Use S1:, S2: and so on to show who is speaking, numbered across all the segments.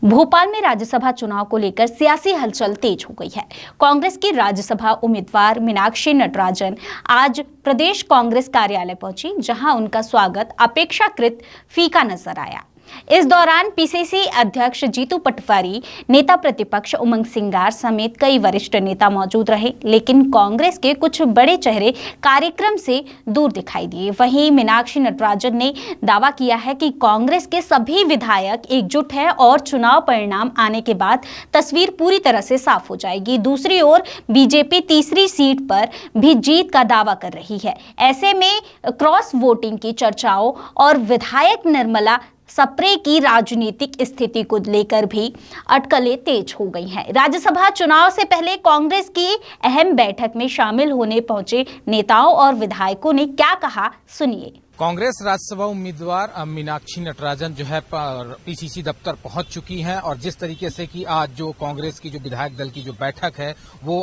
S1: भोपाल में राज्यसभा चुनाव को लेकर सियासी हलचल तेज हो गई है। कांग्रेस की राज्यसभा उम्मीदवार मीनाक्षी नटराजन आज प्रदेश कांग्रेस कार्यालय पहुंची, जहां उनका स्वागत अपेक्षाकृत फीका नजर आया। इस दौरान पीसीसी अध्यक्ष जीतू पटवारी, नेता प्रतिपक्ष उमंग सिंगार समेत कई वरिष्ठ नेता मौजूद रहे, लेकिन कांग्रेस के कुछ बड़े चेहरे कार्यक्रम से दूर दिखाई दिए। वहीं मीनाक्षी नटराजन ने दावा किया है कि कांग्रेस के सभी विधायक एकजुट हैं और चुनाव परिणाम आने के बाद तस्वीर पूरी तरह से साफ हो जाएगी। दूसरी ओर बीजेपी तीसरी सीट पर भी जीत का दावा कर रही है। ऐसे में क्रॉस वोटिंग की चर्चाओं और विधायक निर्मला सप्रे की राजनीतिक स्थिति को लेकर भी अटकलें तेज हो गई हैं। राज्यसभा चुनाव से पहले कांग्रेस की अहम बैठक में शामिल होने पहुंचे नेताओं और विधायकों ने क्या कहा, सुनिए।
S2: कांग्रेस राज्यसभा उम्मीदवार मीनाक्षी नटराजन जो है पीसीसी दफ्तर पहुंच चुकी हैं और जिस तरीके से कि आज जो कांग्रेस की जो विधायक दल की जो बैठक है वो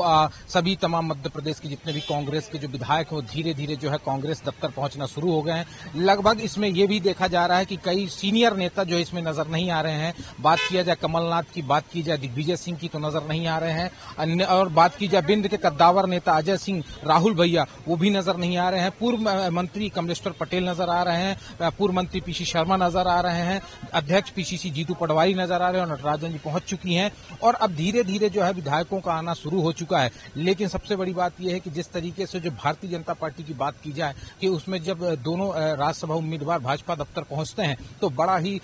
S2: सभी तमाम मध्य प्रदेश के जितने भी कांग्रेस के जो विधायक हैं वो धीरे धीरे जो है कांग्रेस दफ्तर पहुंचना शुरू हो गए हैं। लगभग इसमें ये भी देखा जा रहा है कि कई सीनियर नेता जो इसमें नजर नहीं आ रहे हैं। बात किया जाए कमलनाथ की, बात की जाए दिग्विजय सिंह की, तो नजर नहीं आ रहे हैं। और बात की जाए बिंद के कद्दावर नेता अजय सिंह, राहुल भैया, वो भी नजर नहीं आ रहे हैं। पूर्व मंत्री कमलेश्वर पटेल नजर आ रहे हैं, पूर्व मंत्री पीसी शर्मा नजर आ रहे हैं, अध्यक्ष पीसीसी जीतू पटवारी नजर आ रहे हैं और नटराजन जी पहुंच चुकी हैं और अब धीरे धीरे जो है विधायकों का आना शुरू हो चुका है। लेकिन सबसे बड़ी बात यह है कि जिस तरीके से जो भारतीय जनता पार्टी की बात की जाए कि उसमें जब दोनों राज्यसभा उम्मीदवार भाजपा दफ्तर पहुंचते हैं तो बड़ा ही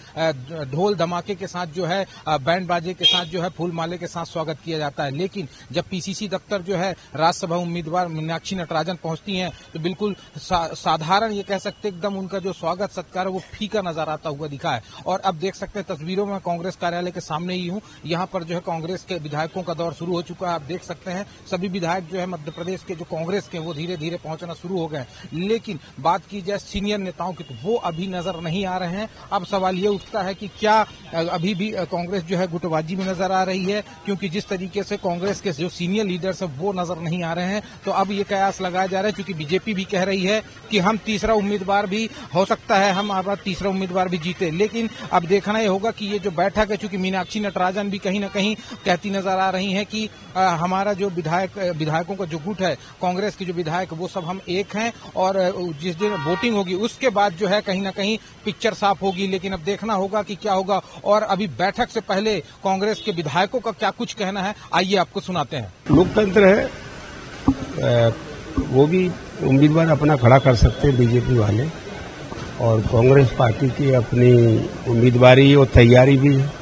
S2: ढोल धमाके के साथ जो है बैंड बाजे के साथ जो है फूल माले के साथ स्वागत किया जाता है। लेकिन जब पीसीसी दफ्तर जो है राज्यसभा उम्मीदवार मीनाक्षी नटराजन पहुंचती हैं तो बिल्कुल साधारण, ये कह सकते एकदम उनका जो स्वागत सत्कार है वो फीका नजर आता हुआ दिखा है। और अब देख सकते हैं तस्वीरों में कांग्रेस कार्यालय के सामने ही हूं, यहां पर जो है कांग्रेस के विधायकों का दौर शुरू हो चुका है। आप देख सकते हैं सभी विधायक जो है मध्य प्रदेश के जो कांग्रेस के वो धीरे धीरे पहुंचना शुरू हो गए। लेकिन बात की जाए सीनियर नेताओं की तो वो अभी नजर नहीं आ रहे हैं। अब सवाल ये उठता है कि क्या अभी भी कांग्रेस जो है गुटबाजी में नजर आ रही है, क्योंकि जिस तरीके से कांग्रेस के जो सीनियर लीडर्स है वो नजर नहीं आ रहे हैं। तो अब ये कयास लगाया जा रहा है, क्योंकि बीजेपी भी कह रही है कि हम तीसरा उम्मीदवार भी हो सकता है, हम अब तीसरा उम्मीदवार भी जीते। लेकिन अब देखना यह होगा कि ये जो बैठक है, चूंकि मीनाक्षी नटराजन भी कहीं ना कहीं कहती नजर आ रही हैं कि हमारा जो विधायकों का जो गुट है, कांग्रेस के जो विधायक वो सब हम एक हैं और जिस दिन वोटिंग होगी उसके बाद जो है कहीं ना कहीं पिक्चर साफ होगी। लेकिन अब देखना होगा कि क्या होगा। और अभी बैठक से पहले कांग्रेस के विधायकों का क्या कुछ कहना है, आइए आपको सुनाते हैं।
S3: लोकतंत्र है, वो भी उम्मीदवार अपना खड़ा कर सकते हैं बीजेपी वाले, और कांग्रेस पार्टी की अपनी उम्मीदवारी और तैयारी भी है।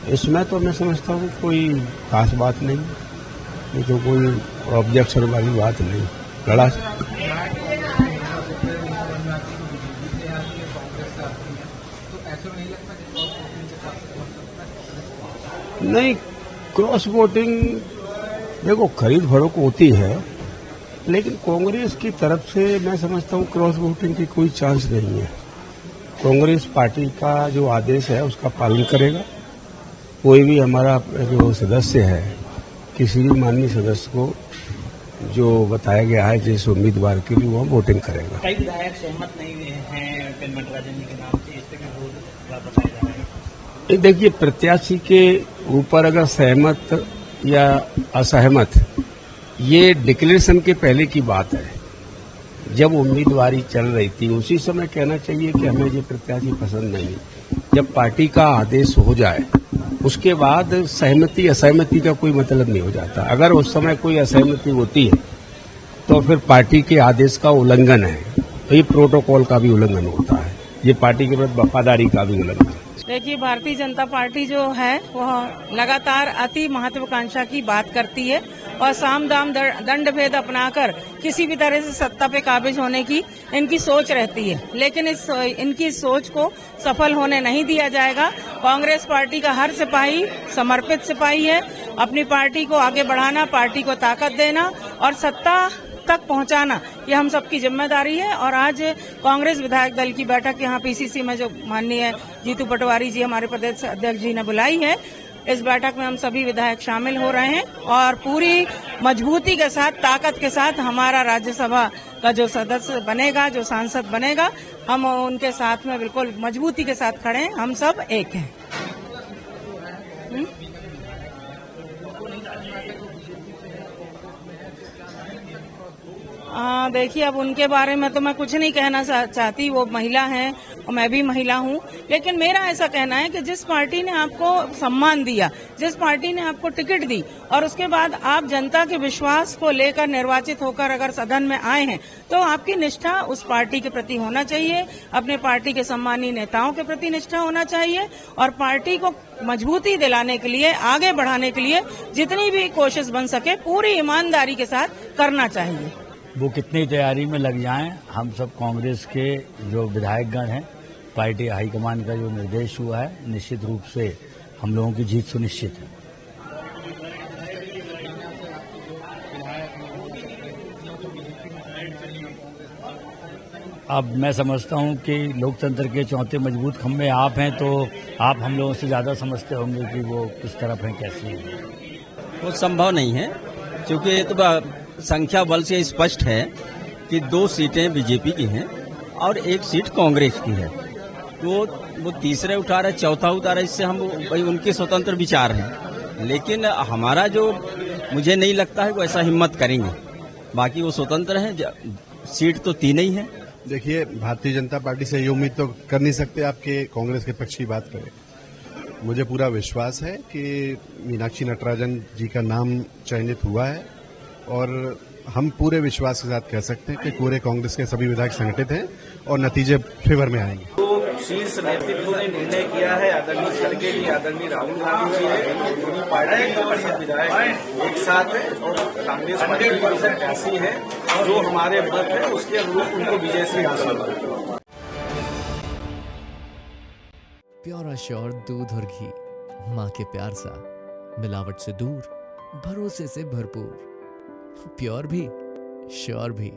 S3: इसमें तो मैं समझता हूँ कोई खास बात नहीं, ये तो कोई ऑब्जेक्शन वाली बात नहीं। लड़ा नहीं, क्रॉस वोटिंग देखो खरीद फरोख्त होती है, लेकिन कांग्रेस की तरफ से मैं समझता हूँ क्रॉस वोटिंग की कोई चांस नहीं है। कांग्रेस पार्टी का जो आदेश है उसका पालन करेगा। कोई भी हमारा जो सदस्य है, किसी भी माननीय सदस्य को जो बताया गया है जिस उम्मीदवार के लिए वो वोटिंग करेगा।
S4: कई विधायक सहमत नहीं हैं नटराजन जी के नाम से, इस पर क्या बताया जा रहा है?
S3: देखिए, प्रत्याशी के ऊपर अगर सहमत या असहमत, ये डिक्लेरेशन के पहले की बात है। जब उम्मीदवारी चल रही थी उसी समय कहना चाहिए कि हमें ये प्रत्याशी पसंद नहीं। जब पार्टी का आदेश हो जाए उसके बाद सहमति असहमति का कोई मतलब नहीं हो जाता। अगर उस समय कोई असहमति होती है तो फिर पार्टी के आदेश का उल्लंघन है, तो ये प्रोटोकॉल का भी उल्लंघन होता है, ये पार्टी के प्रति वफादारी का भी उल्लंघन है।
S5: देखिए, भारतीय जनता पार्टी जो है वह लगातार अति महत्वाकांक्षा की बात करती है और साम दाम दंड भेद अपनाकर किसी भी तरह से सत्ता पे काबिज होने की इनकी सोच रहती है। लेकिन इनकी सोच को सफल होने नहीं दिया जाएगा। कांग्रेस पार्टी का हर सिपाही समर्पित सिपाही है। अपनी पार्टी को आगे बढ़ाना, पार्टी को ताकत देना और सत्ता तक पहुंचाना, ये हम सबकी जिम्मेदारी है। और आज कांग्रेस विधायक दल की बैठक यहाँ पीसीसी में जो माननीय जीतू पटवारी जी हमारे प्रदेश अध्यक्ष जी ने बुलाई है, इस बैठक में हम सभी विधायक शामिल हो रहे हैं और पूरी मजबूती के साथ, ताकत के साथ हमारा राज्यसभा का जो सदस्य बनेगा, जो सांसद बनेगा, हम उनके साथ में बिल्कुल मजबूती के साथ खड़े हैं। हम सब एक हैं। देखिए, अब उनके बारे में तो मैं कुछ नहीं कहना चाहती, वो महिला हैं और मैं भी महिला हूं, लेकिन मेरा ऐसा कहना है कि जिस पार्टी ने आपको सम्मान दिया, जिस पार्टी ने आपको टिकट दी और उसके बाद आप जनता के विश्वास को लेकर निर्वाचित होकर अगर सदन में आए हैं, तो आपकी निष्ठा उस पार्टी के प्रति होना चाहिए, अपने पार्टी के सम्मानीय नेताओं के प्रति निष्ठा होना चाहिए और पार्टी को मजबूती दिलाने के लिए, आगे बढ़ाने के लिए जितनी भी कोशिश बन सके पूरी ईमानदारी के साथ करना चाहिए।
S6: वो कितनी तैयारी में लग जाएं, हम सब कांग्रेस के जो विधायकगण हैं, पार्टी हाईकमान का जो निर्देश हुआ है, निश्चित रूप से हम लोगों की जीत सुनिश्चित है। अब मैं समझता हूं कि लोकतंत्र के चौथे मजबूत खंभे आप हैं, तो आप हम लोगों से ज्यादा समझते होंगे कि वो किस तरफ हैं, कैसी हैं।
S7: वो संभव नहीं है, क्योंकि ये तो संख्या बल से स्पष्ट है कि 2 सीटें बीजेपी की हैं और 1 सीट कांग्रेस की है। तो वो तीसरे उठा रहे, चौथा उतारा, इससे हम भाई उनके स्वतंत्र विचार हैं, लेकिन हमारा जो मुझे नहीं लगता है वो ऐसा हिम्मत करेंगे। बाकी वो स्वतंत्र हैं, सीट तो 3 ही है।
S8: देखिए, भारतीय जनता पार्टी से ये उम्मीद तो कर नहीं सकते आपके कांग्रेस के पक्ष की बात करें। मुझे पूरा विश्वास है कि मीनाक्षी नटराजन जी का नाम चयनित हुआ है और हम पूरे विश्वास के साथ कह सकते हैं कि पूरे कांग्रेस के सभी विधायक संगठित हैं और नतीजे फेवर में आएंगे।
S9: तो शीर्ष नेतृत्व ने निर्णय किया है, आदरणीय खड़गे जी, आदरणीय राहुल गांधी जी है, पूरी पार्टी के सब विधायक एक साथ है और कांग्रेस पार्टी की ऐसी है जो हमारे मत है उसके अनुरूप उनको विजय से हासिल होगा।
S10: प्योर श्योर दूध और घी, माँ के प्यार सा, मिलावट से दूर, भरोसे से भरपूर, प्योर भी श्योर भी।